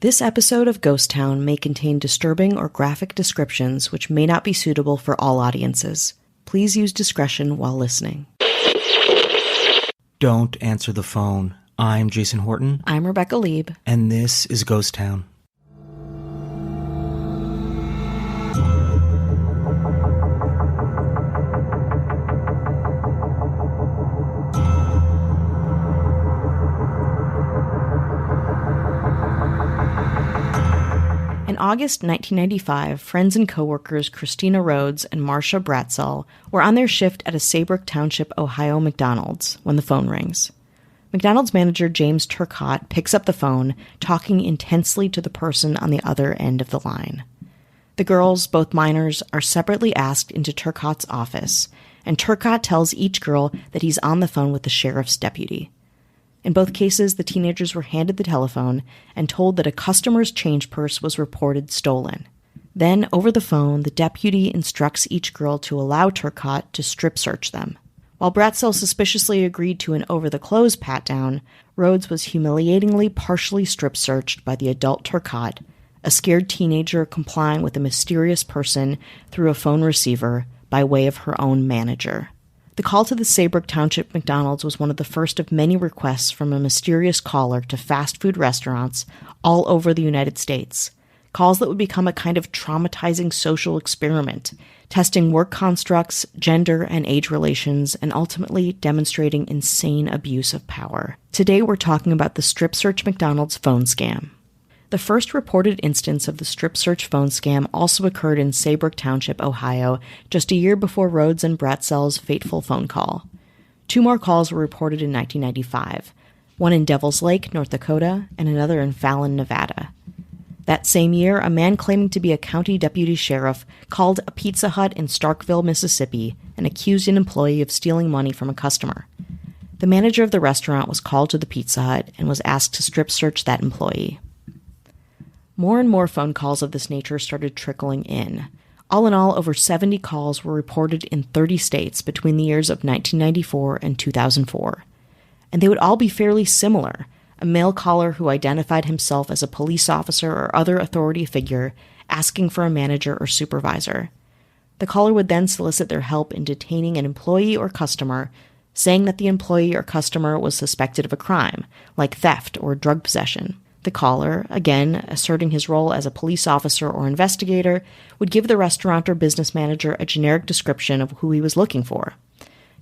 This episode of Ghost Town may contain disturbing or graphic descriptions which may not be suitable for all audiences. Please use discretion while listening. Don't answer the phone. I'm Jason Horton. I'm Rebecca Lieb. And this is Ghost Town. In August 1995, friends and coworkers Christina Rhodes and Marcia Bratzel were on their shift at a Saybrook Township, Ohio McDonald's when the phone rings. McDonald's manager James Turcotte picks up the phone, talking intensely to the person on the other end of the line. The girls, both minors, are separately asked into Turcotte's office, and Turcotte tells each girl that he's on the phone with the sheriff's deputy. In both cases, the teenagers were handed the telephone and told that a customer's change purse was reported stolen. Then, over the phone, the deputy instructs each girl to allow Turcotte to strip search them. While Bratzel suspiciously agreed to an over-the-clothes pat-down, Rhodes was humiliatingly partially strip searched by the adult Turcotte, a scared teenager complying with a mysterious person through a phone receiver by way of her own manager. The call to the Saybrook Township McDonald's was one of the first of many requests from a mysterious caller to fast food restaurants all over the United States. Calls that would become a kind of traumatizing social experiment, testing work constructs, gender and age relations, and ultimately demonstrating insane abuse of power. Today we're talking about the Strip Search McDonald's phone scam. The first reported instance of the strip search phone scam also occurred in Saybrook Township, Ohio, just a year before Rhodes and Bratzel's fateful phone call. Two more calls were reported in 1995, one in Devil's Lake, North Dakota, and another in Fallon, Nevada. That same year, a man claiming to be a county deputy sheriff called a Pizza Hut in Starkville, Mississippi, and accused an employee of stealing money from a customer. The manager of the restaurant was called to the Pizza Hut and was asked to strip search that employee. More and more phone calls of this nature started trickling in. All in all, over 70 calls were reported in 30 states between the years of 1994 and 2004. And they would all be fairly similar. A male caller who identified himself as a police officer or other authority figure asking for a manager or supervisor. The caller would then solicit their help in detaining an employee or customer, saying that the employee or customer was suspected of a crime, like theft or drug possession. The caller, again asserting his role as a police officer or investigator, would give the restaurant or business manager a generic description of who he was looking for.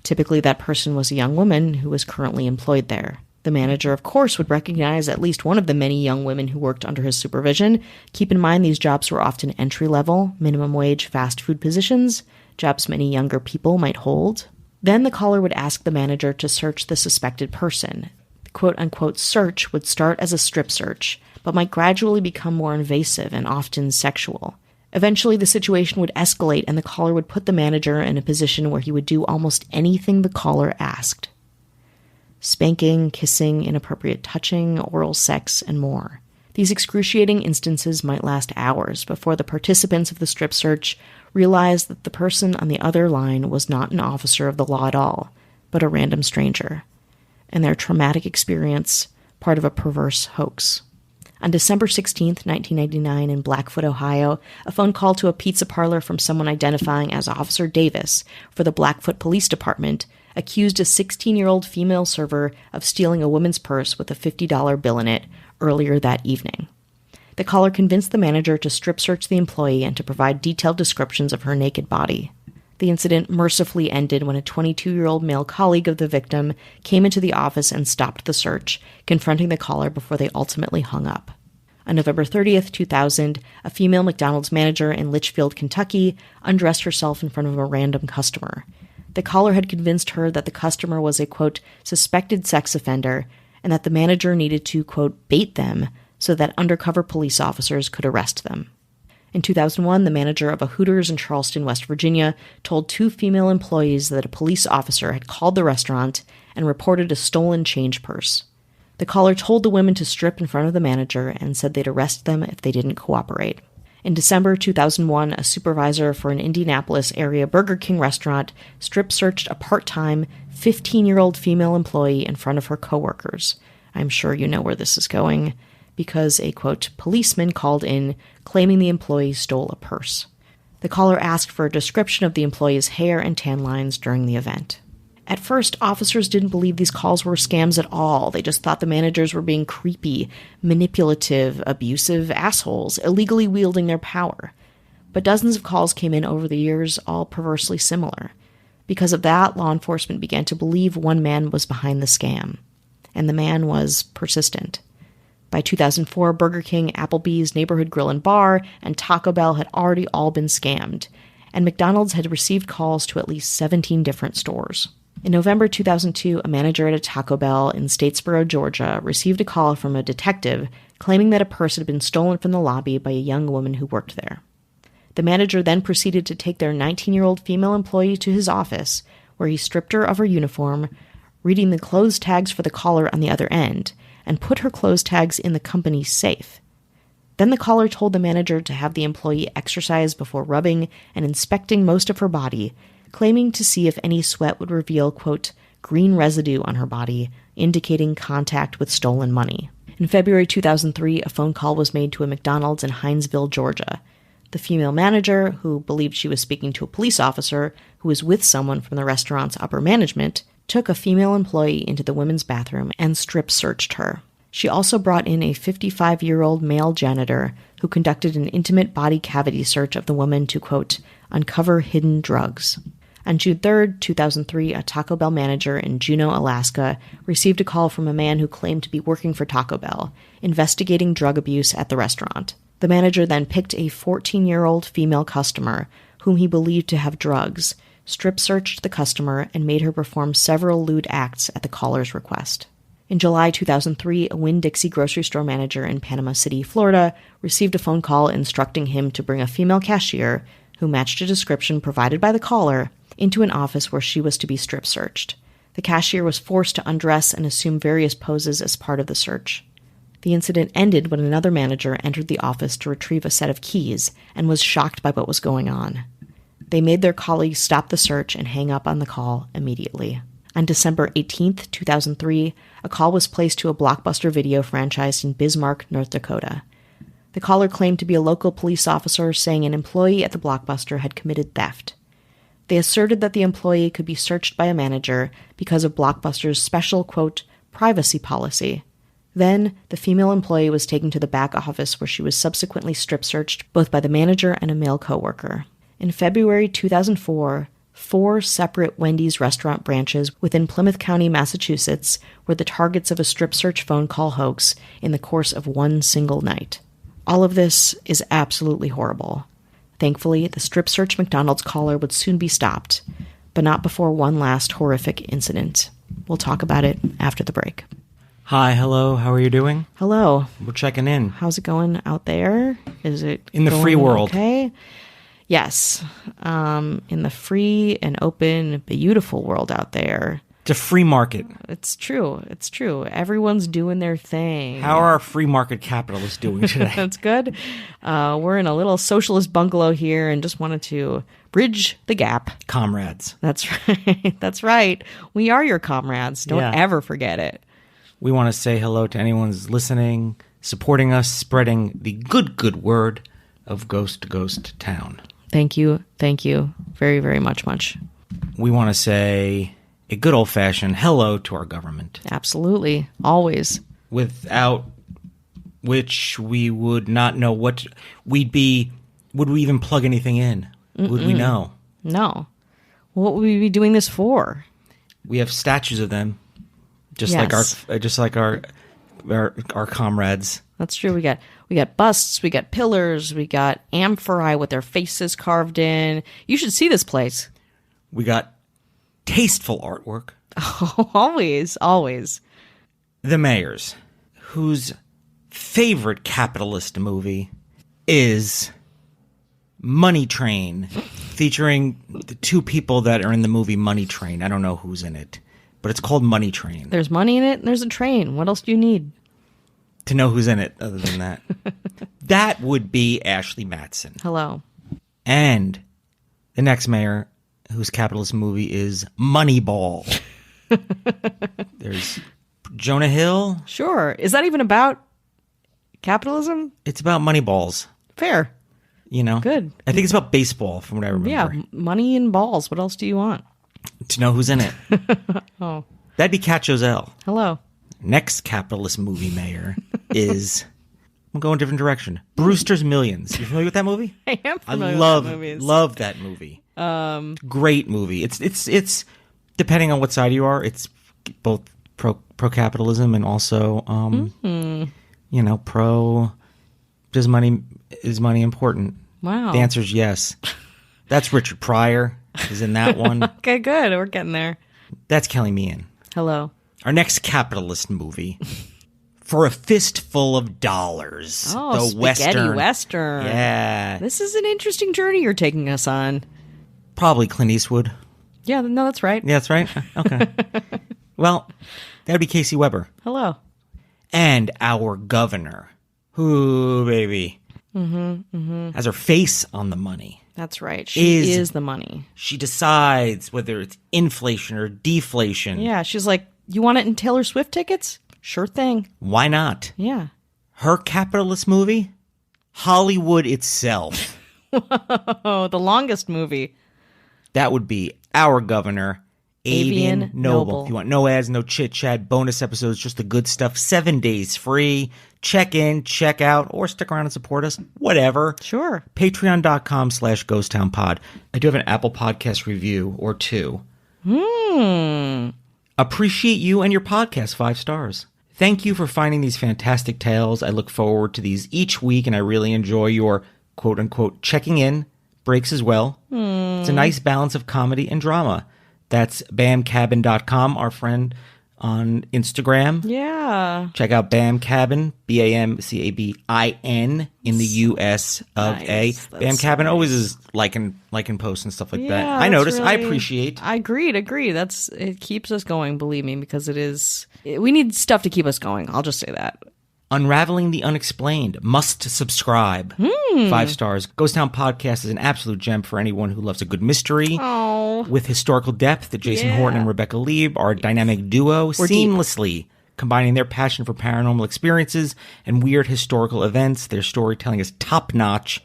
Typically, that person was a young woman who was currently employed there. The manager, of course, would recognize at least one of the many young women who worked under his supervision. Keep in mind these jobs were often entry-level, minimum-wage fast food positions, jobs many younger people might hold. Then the caller would ask the manager to search the suspected person. Quote-unquote search would start as a strip search, but might gradually become more invasive and often sexual. Eventually, the situation would escalate and the caller would put the manager in a position where he would do almost anything the caller asked. Spanking, kissing, inappropriate touching, oral sex, and more. These excruciating instances might last hours before the participants of the strip search realized that the person on the other line was not an officer of the law at all, but a random stranger, and their traumatic experience part of a perverse hoax. On December 16, 1999, in Blackfoot, Ohio, a phone call to a pizza parlor from someone identifying as Officer Davis for the Blackfoot Police Department accused a 16-year-old female server of stealing a woman's purse with a $50 bill in it earlier that evening. The caller convinced the manager to strip search the employee and to provide detailed descriptions of her naked body. The incident mercifully ended when a 22-year-old male colleague of the victim came into the office and stopped the search, confronting the caller before they ultimately hung up. On November 30th, 2000, a female McDonald's manager in Litchfield, Kentucky, undressed herself in front of a random customer. The caller had convinced her that the customer was a, quote, suspected sex offender, and that the manager needed to, quote, bait them so that undercover police officers could arrest them. In 2001, the manager of a Hooters in Charleston, West Virginia, told two female employees that a police officer had called the restaurant and reported a stolen change purse. The caller told the women to strip in front of the manager and said they'd arrest them if they didn't cooperate. In December 2001, a supervisor for an Indianapolis area Burger King restaurant strip searched a part-time 15-year-old female employee in front of her coworkers. I'm sure you know where this is going. because a, quote, policeman called in claiming the employee stole a purse. The caller asked for a description of the employee's hair and tan lines during the event. At first, officers didn't believe these calls were scams at all. They just thought the managers were being creepy, manipulative, abusive assholes, illegally wielding their power. But dozens of calls came in over the years, all perversely similar. Because of that, law enforcement began to believe one man was behind the scam. And the man was persistent. By 2004, Burger King, Applebee's, Neighborhood Grill and Bar, and Taco Bell had already all been scammed. And McDonald's had received calls to at least 17 different stores. In November 2002, a manager at a Taco Bell in Statesboro, Georgia, received a call from a detective claiming that a purse had been stolen from the lobby by a young woman who worked there. The manager then proceeded to take their 19-year-old female employee to his office, where he stripped her of her uniform, reading the clothes tags for the caller on the other end, and put her clothes tags in the company's safe. Then the caller told the manager to have the employee exercise before rubbing and inspecting most of her body, claiming to see if any sweat would reveal, quote, green residue on her body, indicating contact with stolen money. In February 2003, a phone call was made to a McDonald's in Hinesville, Georgia. The female manager, who believed she was speaking to a police officer who was with someone from the restaurant's upper management, took a female employee into the women's bathroom and strip-searched her. She also brought in a 55-year-old male janitor who conducted an intimate body cavity search of the woman to, quote, uncover hidden drugs. On June 3, 2003, a Taco Bell manager in Juneau, Alaska, received a call from a man who claimed to be working for Taco Bell, investigating drug abuse at the restaurant. The manager then picked a 14-year-old female customer, whom he believed to have drugs, strip-searched the customer, and made her perform several lewd acts at the caller's request. In July 2003, a Winn-Dixie grocery store manager in Panama City, Florida, received a phone call instructing him to bring a female cashier, who matched a description provided by the caller, into an office where she was to be strip-searched. The cashier was forced to undress and assume various poses as part of the search. The incident ended when another manager entered the office to retrieve a set of keys and was shocked by what was going on. They made their colleagues stop the search and hang up on the call immediately. On December 18, 2003, a call was placed to a Blockbuster video franchise in Bismarck, North Dakota. The caller claimed to be a local police officer, saying an employee at the Blockbuster had committed theft. They asserted that the employee could be searched by a manager because of Blockbuster's special, quote, privacy policy. Then, the female employee was taken to the back office where she was subsequently strip-searched both by the manager and a male coworker. In February 2004, 4 separate Wendy's restaurant branches within Plymouth County, Massachusetts, were the targets of a strip-search phone call hoax in the course of one single night. All of this is absolutely horrible. Thankfully, the strip-search McDonald's caller would soon be stopped, but not before one last horrific incident. We'll talk about it after the break. Hi, hello, how are you doing? Hello. We're checking in. How's it going out there? Is it in the free world? Okay. Yes. In the free and open, beautiful world out there. It's a free market. It's true. It's true. Everyone's doing their thing. How are our free market capitalists doing today? That's good. We're in a little socialist bungalow here and just wanted to bridge the gap. Comrades. That's right. That's right. We are your comrades. Don't ever forget it. We want to say hello to anyone who's listening, supporting us, spreading the good word of Ghost Ghost Town. Thank you. Thank you very, very much. We want to say a good old-fashioned hello to our government. Absolutely. Always. Without which we would not know what we'd be. Would we even plug anything in? Would we know? No. What would we be doing this for? We have statues of them, just like our comrades. That's true. We got busts, we got pillars, we got amphorae with their faces carved in. You should see this place. We got tasteful artwork. Oh, always. The mayor's, whose favorite capitalist movie is Money Train, featuring the 2 people that are in the movie Money Train. I don't know who's in it, but it's called Money Train. There's money in it and there's a train. What else do you need? To know who's in it other than that. That would be Ashley Matson. Hello. And the next mayor, whose capitalist movie is Moneyball. There's Jonah Hill. Sure. Is that even about Capitalism? It's about money balls. Fair. You know? Good. I think it's about baseball, from what I remember. Yeah, money and balls. What else do you want? To know who's in it. Oh. That'd be Cat Joselle. Hello. Next capitalist movie mayor is... I'm going a different direction. Brewster's Millions. You familiar with that movie? I am familiar with that movie. Love that movie. Great movie. It's depending on what side you are, it's both pro capitalism and also pro is money important? Wow. The answer is yes. That's Richard Pryor is in that one. Okay, good. We're getting there. That's Kelly Meehan. Hello. Our next capitalist movie. For a Fistful of Dollars. Oh, the spaghetti Western. Yeah. This is an interesting journey you're taking us on. Probably Clint Eastwood. Yeah, no, that's right. Yeah, that's right. Okay. Well, that'd be Casey Weber. Hello. And our governor, who, baby, has her face on the money. That's right. She is the money. She decides whether it's inflation or deflation. Yeah, she's like, you want it in Taylor Swift tickets? Sure thing. Why not? Yeah. Her capitalist movie? Hollywood itself. Oh, the longest movie. That would be our governor, Avian Noble. If you want no ads, no chit-chat, bonus episodes, just the good stuff, 7 days free. Check in, check out, or stick around and support us. Whatever. Sure. Patreon.com/ghosttownpod. I do have an Apple Podcast review or two. Appreciate you and your podcast, 5 stars. Thank you for finding these fantastic tales. I look forward to these each week, and I really enjoy your quote-unquote checking in breaks as well. It's a nice balance of comedy and drama. That's bamcabin.com, our friend on Instagram. Yeah. Check out Bam Cabin, BAMCABIN in the US of A. Bam Cabin always is liking posts and stuff like that. I notice. Really, I appreciate. I agreed. It keeps us going, believe me, because we need stuff to keep us going. I'll just say that. Unraveling the Unexplained. Must subscribe. 5 stars. Ghost Town Podcast is an absolute gem for anyone who loves a good mystery. Oh. With historical depth, Jason Horton and Rebecca Lieb are a dynamic duo, seamlessly combining their passion for paranormal experiences and weird historical events. Their storytelling is top-notch,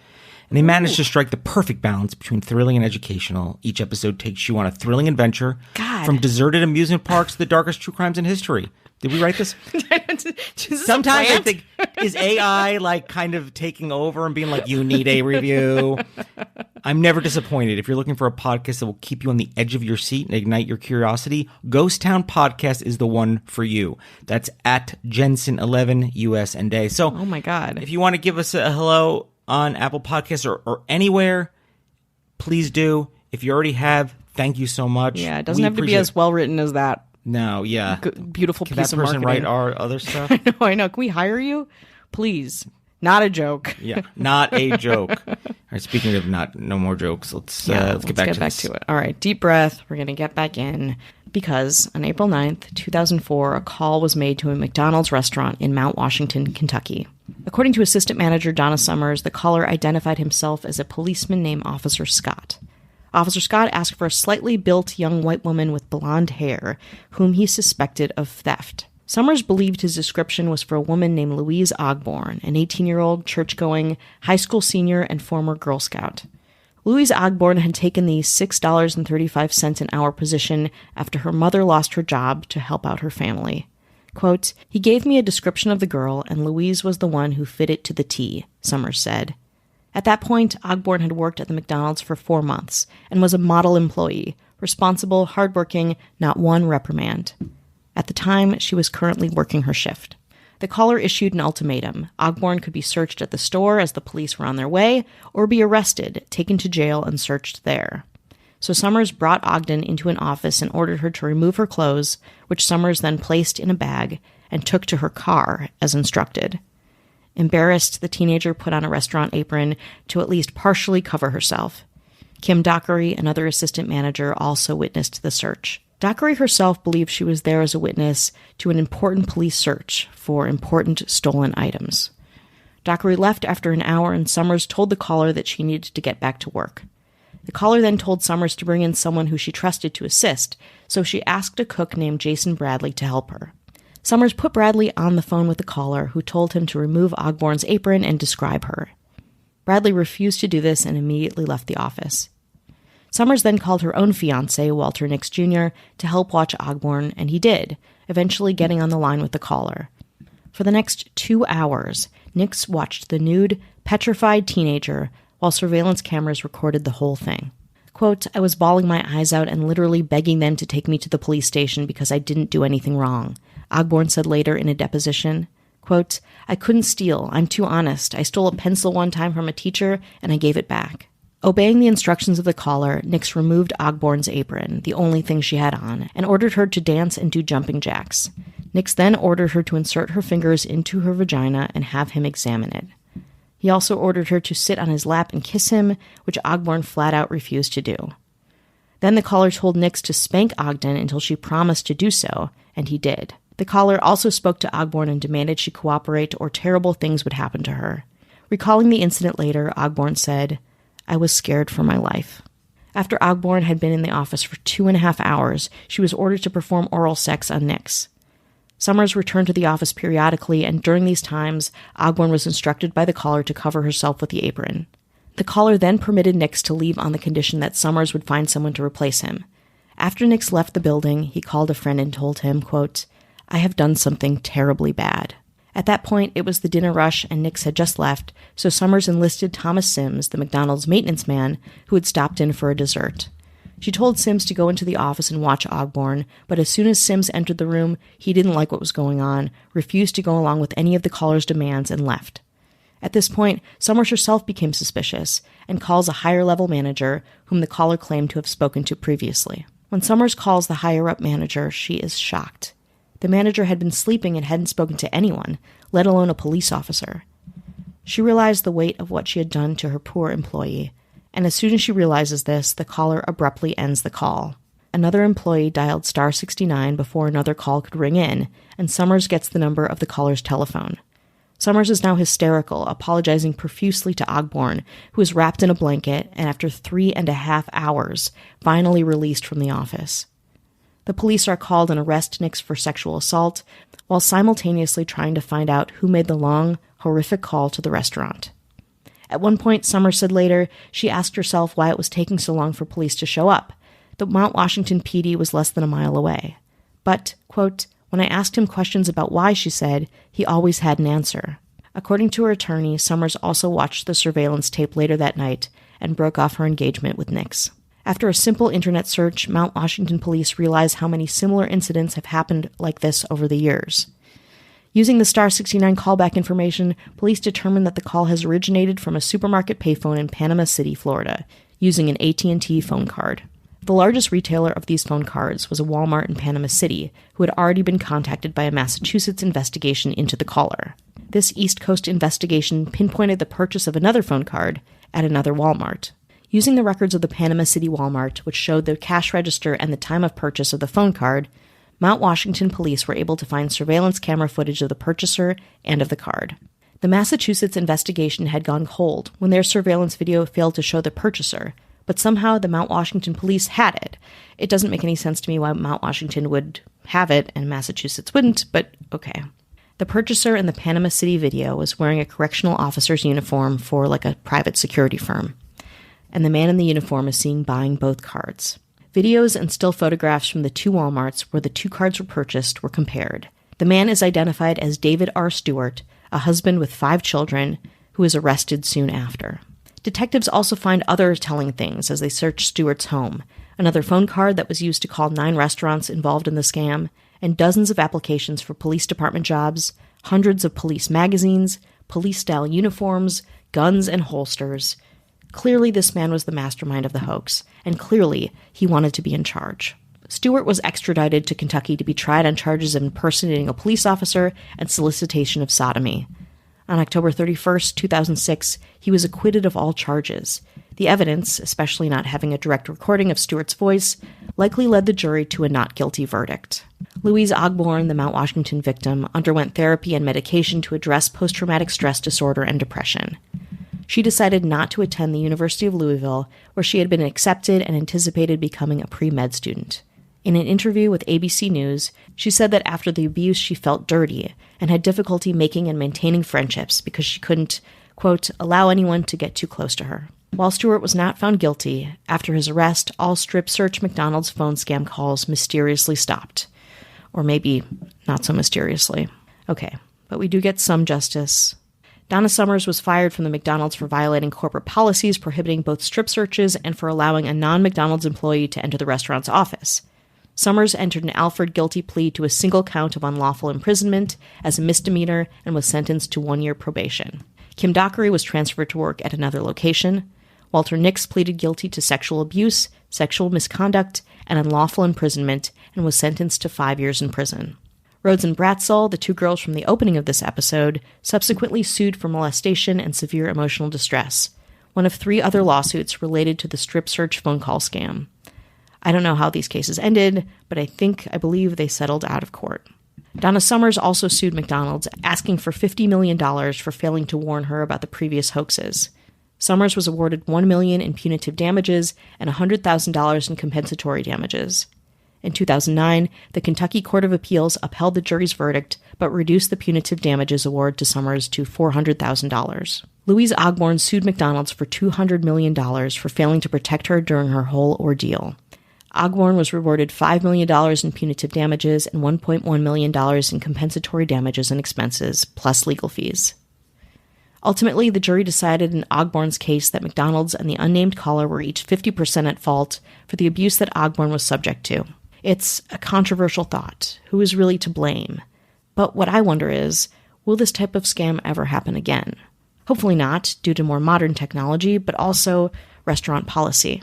and they manage to strike the perfect balance between thrilling and educational. Each episode takes you on a thrilling adventure from deserted amusement parks to the darkest true crimes in history. Did we write this? Sometimes I think, is AI like kind of taking over and being like, you need a review? I'm never disappointed. If you're looking for a podcast that will keep you on the edge of your seat and ignite your curiosity, Ghost Town Podcast is the one for you. That's at Jensen11 US and Day. So, oh my God. If you want to give us a hello on Apple Podcasts or anywhere, please do. If you already have, thank you so much. Yeah, it doesn't have to be as well written as that. No, yeah. Beautiful piece of marketing. Can that person write our other stuff? I know. Can we hire you? Please. Not a joke. Yeah, not a joke. All right, speaking of no more jokes, let's get back to it. All right, deep breath. We're going to get back in because on April 9th, 2004, a call was made to a McDonald's restaurant in Mount Washington, Kentucky. According to assistant manager Donna Summers, the caller identified himself as a policeman named Officer Scott. Officer Scott asked for a slightly built young white woman with blonde hair, whom he suspected of theft. Summers believed his description was for a woman named Louise Ogborn, an 18-year-old church-going high school senior and former Girl Scout. Louise Ogborn had taken the $6.35 an hour position after her mother lost her job to help out her family. Quote, "He gave me a description of the girl, and Louise was the one who fit it to the T," Summers said. At that point, Ogborn had worked at the McDonald's for 4 months and was a model employee, responsible, hardworking, not one reprimand. At the time, she was currently working her shift. The caller issued an ultimatum. Ogborn could be searched at the store as the police were on their way, or be arrested, taken to jail, and searched there. So Summers brought Ogden into an office and ordered her to remove her clothes, which Summers then placed in a bag and took to her car, as instructed. Embarrassed, the teenager put on a restaurant apron to at least partially cover herself. Kim Dockery, another assistant manager, also witnessed the search. Dockery herself believed she was there as a witness to an important police search for important stolen items. Dockery left after an hour, and Summers told the caller that she needed to get back to work. The caller then told Summers to bring in someone who she trusted to assist, so she asked a cook named Jason Bradley to help her. Summers put Bradley on the phone with the caller, who told him to remove Ogborn's apron and describe her. Bradley refused to do this and immediately left the office. Summers then called her own fiancé, Walter Nix Jr., to help watch Ogborn, and he did, eventually getting on the line with the caller. For the next 2 hours, Nix watched the nude, petrified teenager while surveillance cameras recorded the whole thing. Quote, "I was bawling my eyes out and literally begging them to take me to the police station because I didn't do anything wrong," Ogborn said later in a deposition. Quote, "I couldn't steal. I'm too honest. I stole a pencil one time from a teacher and I gave it back." Obeying the instructions of the caller, Nix removed Ogborn's apron, the only thing she had on, and ordered her to dance and do jumping jacks. Nix then ordered her to insert her fingers into her vagina and have him examine it. He also ordered her to sit on his lap and kiss him, which Ogborn flat out refused to do. Then the caller told Nix to spank Ogden until she promised to do so, and he did. The caller also spoke to Ogborn and demanded she cooperate or terrible things would happen to her. Recalling the incident later, Ogborn said, "I was scared for my life." After Ogborn had been in the office for 2.5 hours, she was ordered to perform oral sex on Nix. Summers returned to the office periodically, and during these times, Ogborn was instructed by the caller to cover herself with the apron. The caller then permitted Nix to leave on the condition that Summers would find someone to replace him. After Nix left the building, he called a friend and told him, quote, "I have done something terribly bad." At that point, it was the dinner rush and Nix had just left, so Summers enlisted Thomas Sims, the McDonald's maintenance man, who had stopped in for a dessert. She told Sims to go into the office and watch Ogborn, but as soon as Sims entered the room, he didn't like what was going on, refused to go along with any of the caller's demands, and left. At this point, Summers herself became suspicious and calls a higher-level manager, whom the caller claimed to have spoken to previously. When Summers calls the higher-up manager, she is shocked. The manager had been sleeping and hadn't spoken to anyone, let alone a police officer. She realized the weight of what she had done to her poor employee, and as soon as she realizes this, the caller abruptly ends the call. Another employee dialed star 69 before another call could ring in, and Summers gets the number of the caller's telephone. Summers is now hysterical, apologizing profusely to Ogborn, who is wrapped in a blanket and after 3.5 hours, finally released from the office. The police are called and arrest Nix for sexual assault, while simultaneously trying to find out who made the long, horrific call to the restaurant. At one point, Summers said later, she asked herself why it was taking so long for police to show up. The Mount Washington PD was less than a mile away. But, quote, "When I asked him questions about why," she said, "he always had an answer." According to her attorney, Summers also watched the surveillance tape later that night and broke off her engagement with Nix. After a simple internet search, Mount Washington police realized how many similar incidents have happened like this over the years. Using the star 69 callback information, police determined that the call has originated from a supermarket payphone in Panama City, Florida, using an AT&T phone card. The largest retailer of these phone cards was a Walmart in Panama City, who had already been contacted by a Massachusetts investigation into the caller. This East Coast investigation pinpointed the purchase of another phone card at another Walmart. Using the records of the Panama City Walmart, which showed the cash register and the time of purchase of the phone card, Mount Washington police were able to find surveillance camera footage of the purchaser and of the card. The Massachusetts investigation had gone cold when their surveillance video failed to show the purchaser, but somehow the Mount Washington police had it. It doesn't make any sense to me why Mount Washington would have it and Massachusetts wouldn't, but okay. The purchaser in the Panama City video was wearing a correctional officer's uniform for like a private security firm, and the man in the uniform is seen buying both cards. Videos and still photographs from the two Walmarts where the two cards were purchased were compared. The man is identified as David R. Stewart, a husband with 5 children, who is arrested soon after. Detectives also find other telling things as they search Stewart's home, another phone card that was used to call 9 restaurants involved in the scam, and dozens of applications for police department jobs, hundreds of police magazines, police-style uniforms, guns, and holsters. Clearly, this man was the mastermind of the hoax, and clearly, he wanted to be in charge. Stewart was extradited to Kentucky to be tried on charges of impersonating a police officer and solicitation of sodomy. On October 31st, 2006, he was acquitted of all charges. The evidence, especially not having a direct recording of Stewart's voice, likely led the jury to a not guilty verdict. Louise Ogborn, the Mount Washington victim, underwent therapy and medication to address post-traumatic stress disorder and depression. She decided not to attend the University of Louisville, where she had been accepted and anticipated becoming a pre-med student. In an interview with ABC News, she said that after the abuse, she felt dirty and had difficulty making and maintaining friendships because she couldn't, quote, allow anyone to get too close to her. While Stewart was not found guilty, after his arrest, all strip search McDonald's phone scam calls mysteriously stopped. Or maybe not so mysteriously. Okay, but we do get some justice. Donna Summers was fired from the McDonald's for violating corporate policies prohibiting both strip searches and for allowing a non-McDonald's employee to enter the restaurant's office. Summers entered an Alford guilty plea to a single count of unlawful imprisonment as a misdemeanor and was sentenced to 1 year probation. Kim Dockery was transferred to work at another location. Walter Nix pleaded guilty to sexual abuse, sexual misconduct, and unlawful imprisonment and was sentenced to 5 years in prison. Rhodes and Bratzell, the two girls from the opening of this episode, subsequently sued for molestation and severe emotional distress, one of 3 other lawsuits related to the strip search phone call scam. I don't know how these cases ended, but I believe they settled out of court. Donna Summers also sued McDonald's, asking for $50 million for failing to warn her about the previous hoaxes. Summers was awarded $1 million in punitive damages and $100,000 in compensatory damages. In 2009, the Kentucky Court of Appeals upheld the jury's verdict, but reduced the punitive damages award to Summers to $400,000. Louise Ogborn sued McDonald's for $200 million for failing to protect her during her whole ordeal. Ogborn was rewarded $5 million in punitive damages and $1.1 million in compensatory damages and expenses, plus legal fees. Ultimately, the jury decided in Ogborn's case that McDonald's and the unnamed caller were each 50% at fault for the abuse that Ogborn was subject to. It's a controversial thought. Who is really to blame? But what I wonder is, will this type of scam ever happen again? Hopefully not, due to more modern technology, but also restaurant policy.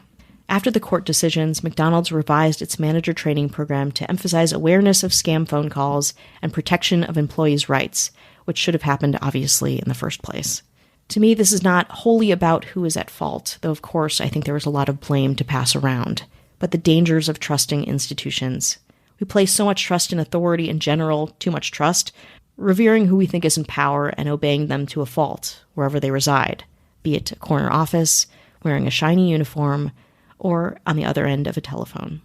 After the court decisions, McDonald's revised its manager training program to emphasize awareness of scam phone calls and protection of employees' rights, which should have happened, obviously, in the first place. To me, this is not wholly about who is at fault, though of course I think there was a lot of blame to pass around, but the dangers of trusting institutions. We place so much trust in authority in general, too much trust, revering who we think is in power and obeying them to a fault, wherever they reside, be it a corner office, wearing a shiny uniform, or on the other end of a telephone.